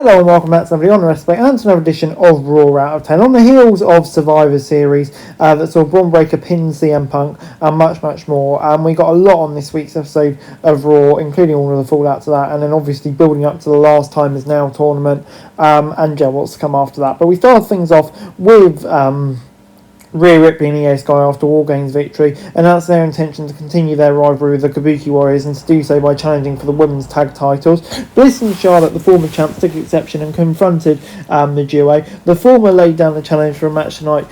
Hello and welcome back to somebody on the Wrestling and to another edition of Raw out of 10. On the heels of Survivor Series that saw Braun Breaker pin CM Punk and much more. We got a lot on this week's episode of Raw, including all of the fallout to that, and then obviously building up to the Last Time Is Now tournament and what's to come after that. But we started things off with Rhea Ripley and Io Sky, after War Games victory, announced their intention to continue their rivalry with the Kabuki Warriors and to do so by challenging for the women's tag titles. Bliss and Charlotte, the former champs, took exception and confronted the duo. The former laid down the challenge for a match tonight,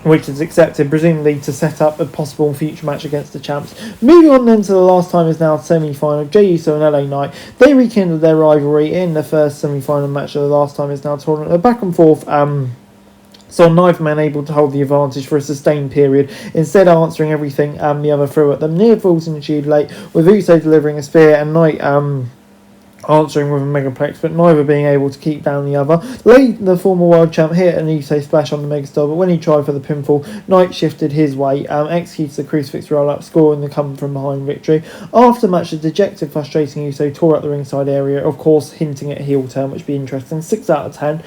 which is accepted, presumably to set up a possible future match against the champs. Moving on then to the Last Time Is Now semi-final, Jey Uso and LA Knight. They rekindled their rivalry in the first semi-final match of the Last Time Is Now tournament. A back and forth so neither man able to hold the advantage for a sustained period, instead answering everything the other threw at them. Near falls in the tube late, with Uso delivering a spear and Knight answering with a megaplex, but neither being able to keep down the other. Late, the former world champ hit an Uso splash on the megastar, but when he tried for the pinfall, Knight shifted his way, executed the crucifix roll-up, scoring the come from behind victory. After match, the dejected, frustrating Uso tore up the ringside area, of course hinting at heel turn, which would be interesting. 6 out of 10.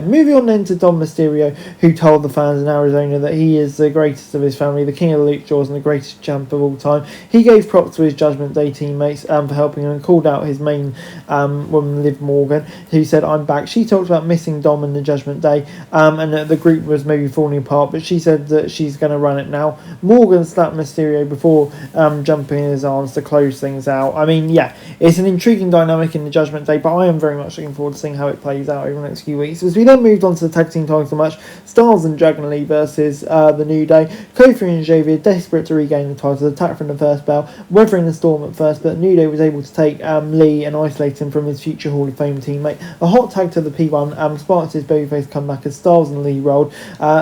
Moving on then to Dom Mysterio, who told the fans in Arizona that he is the greatest of his family, the king of the Luke Jaws and the greatest champ of all time. He gave props to his Judgment Day teammates for helping him, and called out his main woman, Liv Morgan, who said, "I'm back." She talked about missing Dom in the Judgment Day and that the group was maybe falling apart, but she said that she's going to run it now. Morgan slapped Mysterio before jumping in his arms to close things out. I mean, yeah, it's an intriguing dynamic in the Judgment Day, but I am very much looking forward to seeing how it plays out over the next few weeks. As we then moved on to the tag team title match, Styles and Dragon Lee versus the New Day. Kofi and Xavier, desperate to regain the title, attacked from the first bell, weathering the storm at first, but New Day was able to take Lee and isolate him from his future Hall of Fame teammate. A hot tag to the P1 sparked his babyface comeback as Styles and Lee rolled.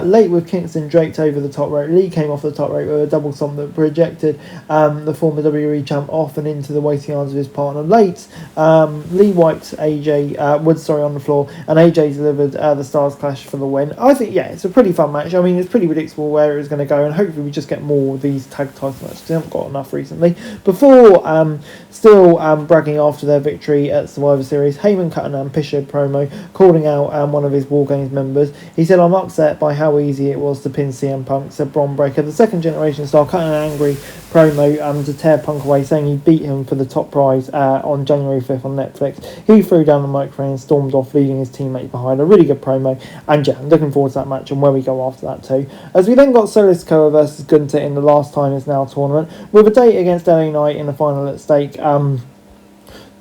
Late with Kingston draped over the top rope, Lee came off the top rope with a double stomp that projected the former WWE champ off and into the waiting arms of his partner. Late, Lee wiped Woods on the floor, and AJ delivered the Stars Clash for the win. I think, yeah, it's a pretty fun match. I mean, it's pretty predictable where it was going to go, and hopefully we just get more of these tag title matches. They haven't got enough recently. Before still bragging after their victory at Survivor Series, Heyman cut an Pisher promo calling out one of his War Games members. He said, "I'm upset by how easy it was to pin CM Punk," said Braun Breaker. The second generation star cut an angry promo to tear Punk away, saying he beat him for the top prize on January 5th on Netflix. He threw down the microphone and stormed off, leaving his teammate behind. A really good promo, and yeah, I'm looking forward to that match and where we go after that too. As we then got Solo Sikoa versus Gunther in the Last Time Is Now tournament, with a date against LA Knight in the final at stake.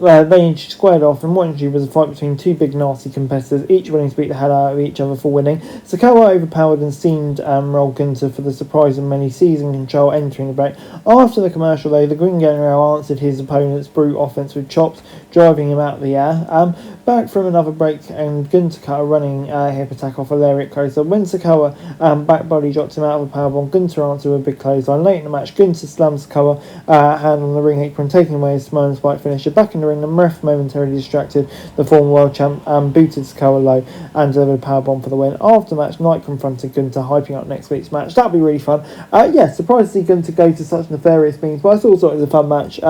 They squared off, and what initially was a fight between two big nasty competitors, each willing to beat the hell out of each other for winning. Sikoa overpowered and steamed Roll Gunther for the surprise of many, seizing control, entering the break. After the commercial though, the Green General answered his opponent's brute offense with chops, driving him out of the air. Back from another break, and Gunther cut a running hip attack off a lariat closer. When Sikoa back body dropped him out of a powerbomb, Gunther answered with a big clothesline. Late in the match, Gunther slams Sikoa hand on the ring apron, taking away his Samoan Spike finisher. Back in the ring, the ref momentarily distracted the former world champ, booted Sikoa low and delivered a powerbomb for the win. After the match, Knight confronted Gunther, hyping up next week's match. That'll be really fun. Surprised to see Gunther go to such nefarious means, but I still thought it was a fun match.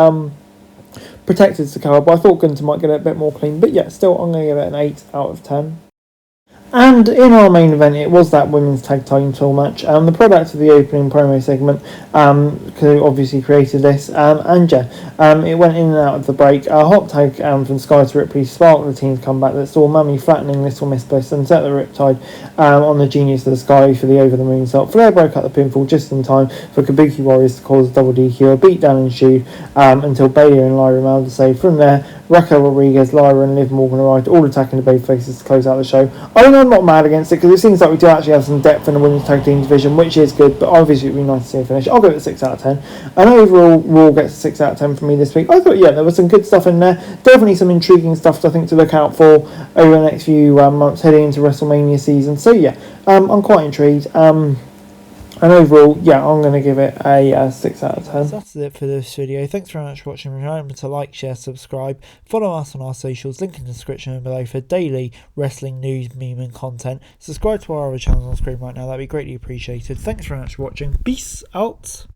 Protected Sikoa, but I thought Gunther might get it a bit more clean. But yeah, still, I'm going to give it an 8 out of 10. And in our main event, it was that women's tag title match. The product of the opening promo segment, who obviously created this, it went in and out of the break. A hot tag from Sky to Ripley sparked the team's comeback that saw Mummy flattening Little Miss Bliss and set the Riptide on the Genius of the Sky for the over the moon salt. Flair broke up the pinfall just in time for Kabuki Warriors to cause a double DQ. A beatdown ensued until Bayley and Lyra Melda saved. From there, Raquel Rodriguez, Lyra and Liv Morgan arrived, all attacking the babyfaces to close out the show. I'm not mad against it, because it seems like we do actually have some depth in the women's tag team division, which is good, but obviously it would be nice to see a finish. I'll give it a 6 out of 10. And overall, Raw gets a 6 out of 10 from me this week. I thought, yeah, there was some good stuff in there. Definitely some intriguing stuff, I think, to look out for over the next few months heading into WrestleMania season. So yeah, I'm quite intrigued. And overall, yeah, I'm going to give it a 6 out of 10. So that's it for this video. Thanks very much for watching. Remember to like, share, subscribe. Follow us on our socials. Link in the description below for daily wrestling news, meme and content. Subscribe to our other channels on screen right now. That'd be greatly appreciated. Thanks very much for watching. Peace out.